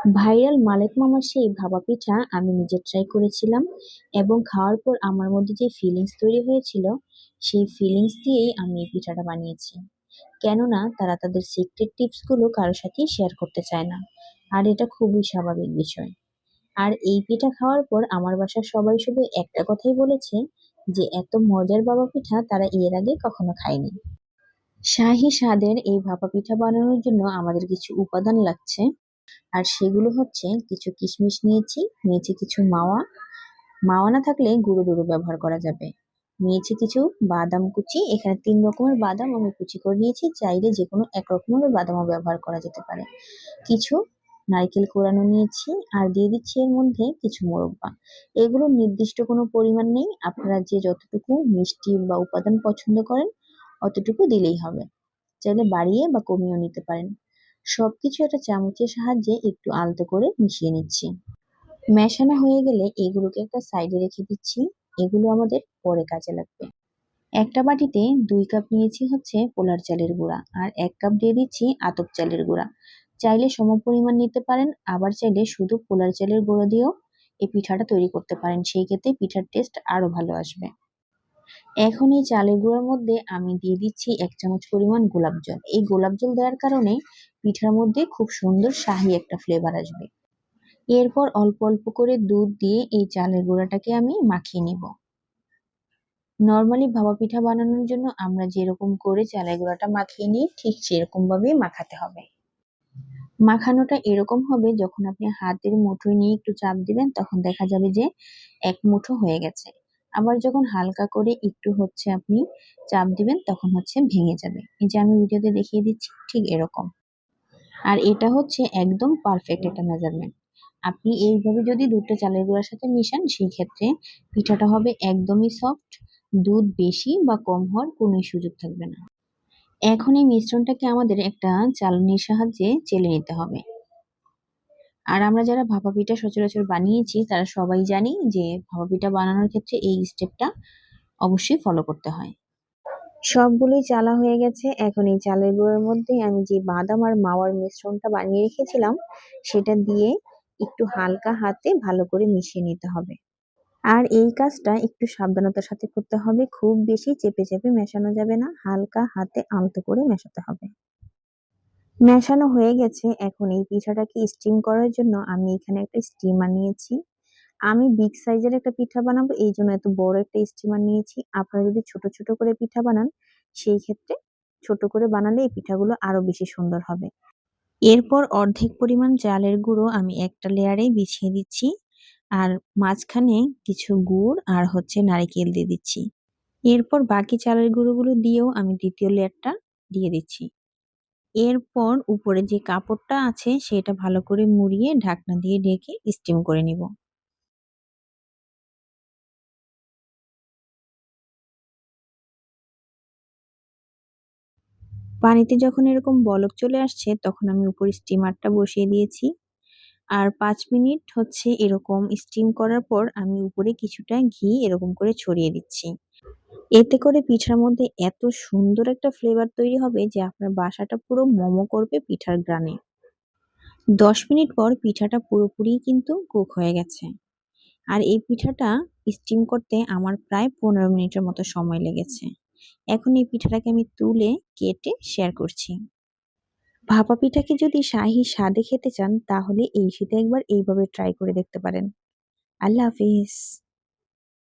Viral মালেক মামার সেই ভাপা পিঠা আমি নিজে ট্রাই করেছিলাম এবং খাওয়ার পর আমার মধ্যে যে ফিলিংস তৈরি হয়েছিল সেই ফিলিংস দিয়েই আমি এই পিঠাটা বানিয়েছি। কেননা তারা তাদের সিক্রেট টিপস গুলো কারোর সাথেই শেয়ার করতে চায় না। আর এটা খুবই স্বাভাবিক বিষয়। আর এই পিঠা খাওয়ার পর আমার বাসার সবাই শুধু একটা কথাই বলেছে, যে এত মজার বাবা পিঠা তারা এর আগে কখনো খায়নি। শাহী স্বাদের এই ভাপা পিঠা বানানোর জন্য আমাদের কিছু উপাদান লাগছে। আর সেগুলো হচ্ছে, কিছু কিশমিশ নিয়েছি, নিয়েছি কিছু মাওয়া, মাওয়া না থাকলে গুঁড়ো দুধও ব্যবহার করা যাবে। নিয়েছি কিছু বাদাম কুচি, এখানে 3 রকমের বাদাম আমি কুচি করে নিয়েছি, চাইলে যে কোনো এক রকমের বাদামও ব্যবহার করা যেতে পারে। কিছু নারকেল কোড়ানো নিয়েছি, আর দিয়ে দিচ্ছি এর মধ্যে কিছু মোরব্বা। এগুলো নির্দিষ্ট কোনো পরিমাণ নেই, আপনারা যে যতটুকু মিষ্টি বা উপাদান পছন্দ করেন অতটুকু দিলেই হবে। চাইলে বাড়িয়ে বা কমিয়েও নিতে পারেন। সবকিছু একটা চামচের সাহায্যে একটু আলতো করে মিশিয়ে নিচ্ছি। মেশানো হয়ে গেলে এগুলোকে একটা সাইডে রেখে দিচ্ছি। এগুলো আমাদের পরে কাজে লাগবে। একটা বাটিতে 2 কাপ নিয়েছি হচ্ছে পোলার চালের গুঁড়া, আর 1 কাপ দিয়ে দিচ্ছি আতপ চালের গুঁড়া। চাইলে সমপরিমাণ নিতে পারেন, আবার চাইলে শুধু পোলার চালের গুঁড়ো দিয়েও এই পিঠাটা তৈরি করতে পারেন, সেই ক্ষেত্রে পিঠার টেস্ট আরো ভালো আসবে। এখন এই চালের গুঁড়ার মধ্যে আমি দিয়ে দিচ্ছি 1 চামচ পরিমাণ গোলাপ জল। এই গোলাপ জল দেওয়ার কারণে পিঠার মধ্যে খুব সুন্দর শাহি একটা ফ্লেভার আসবে। এরপর অল্প অল্প করে দুধ দিয়ে এই চালের গুঁড়াটাকে আমি মাখিয়ে নিব। নর্মালি ভাপা পিঠা বানানোর জন্য আমরা যেরকম করে চালের গুঁড়াটা মাখিয়ে নিই, ঠিক সেরকম ভাবেই মাখাতে হবে। মাখানোটা এরকম হবে, যখন আপনি হাতের মুঠোয় নিয়ে একটু চাপ দিবেন তখন দেখা যাবে যে এক মুঠো হয়ে গেছে। আবার যখন হালকা করে একটু হচ্ছে আপনি চাপ দিবেন তখন হচ্ছে ভেঙে যাবে। এই যে আমি ভিডিওতে দেখিয়ে দিচ্ছি ঠিক এরকম। আর এটা হচ্ছে একদম পারফেক্ট একটা মেজারমেন্ট। আপনি এইভাবে যদি দুধটা চালের গুঁড়ার সাথে মিশান, সেই ক্ষেত্রে পিঠাটা হবে একদমই সফট। দুধ বেশি বা কম হওয়ার কোনো সুযোগ থাকবে না। এখন এই মিশ্রণটাকে আমাদের একটা চালনির সাহায্যে চেলে নিতে হবে। আর আমরা যারা ভাপা পিঠা সচরাচর বানিয়েছি তারা সবাই জানি যে ভাপা পিঠা বানানোর ক্ষেত্রে এই স্টেপটা অবশ্যই ফলো করতে হয়। সবগুলোই চালা হয়ে গেছে। এখন এই চালের গুঁড়োর মধ্যে আমি যে বাদাম আর মাওয়ার মিশ্রণটা বানিয়ে রেখেছিলাম সেটা দিয়ে একটু হালকা হাতে ভালো করে মিশিয়ে নিতে হবে। আর এই কাজটা একটু সাবধানতার সাথে করতে হবে, খুব বেশি চেপে চেপে মেশানো যাবে না, হালকা হাতে আলতো করে মেশাতে হবে। মেশানো হয়ে গেছে। এখন এই পিঠাটাকে স্টিম করার জন্য আমি এখানে একটা স্টিমার নিয়েছি। আমি বিগ সাইজের একটা পিঠা বানাবো, এই জন্য এত বড় একটা স্টিমার নিয়েছি। আপনারা যদি ছোট ছোট করে পিঠা বানান, সেই ক্ষেত্রে ছোট করে বানালে এই পিঠাগুলো আরো বেশি সুন্দর হবে। এরপর অর্ধেক পরিমাণ চালের গুঁড়ো আমি একটা লেয়ারে বিছিয়ে দিচ্ছি, আর মাঝখানে কিছু গুড় আর হচ্ছে নারকেল দিয়ে দিচ্ছি। এরপর বাকি চালের গুঁড়োগুলো দিয়েও আমি দ্বিতীয় লেয়ারটা দিয়ে দিচ্ছি। এরপর উপরে যে কাপড়টা আছে সেটা ভালো করে মুড়িয়ে ঢাকনা দিয়ে ঢেকে স্টিম করে নিব। পানিতে যখন এরকম বলক চলে আসছে তখন আমি উপরে স্টিমারটা বসিয়ে দিয়েছি। আর 5 মিনিট হচ্ছে এরকম স্টিম করার পর আমি উপরে কিছুটা ঘি এরকম করে ছড়িয়ে দিচ্ছি। এতে করে পিঠার মধ্যে এত সুন্দর একটা ফ্লেভার তৈরি হবে যে আপনার বাসাটা পুরো মোমো করবে পিঠার গ্রানে। 10 মিনিট পর পিঠাটা পুরোপুরি কিন্তু কুক হয়ে গেছে। আর এই পিঠাটা স্টিম করতে আমার প্রায় 15 মিনিটের মতো সময় লেগেছে। এখন এই পিঠাটাকে আমি তুলে কেটে শেয়ার করছি। ভাপা পিঠাকে যদি শাহী স্বাদে খেতে চান তাহলে এই শীতে একবার এইভাবে ট্রাই করে দেখতে পারেন। আল্লাহ হাফিজ।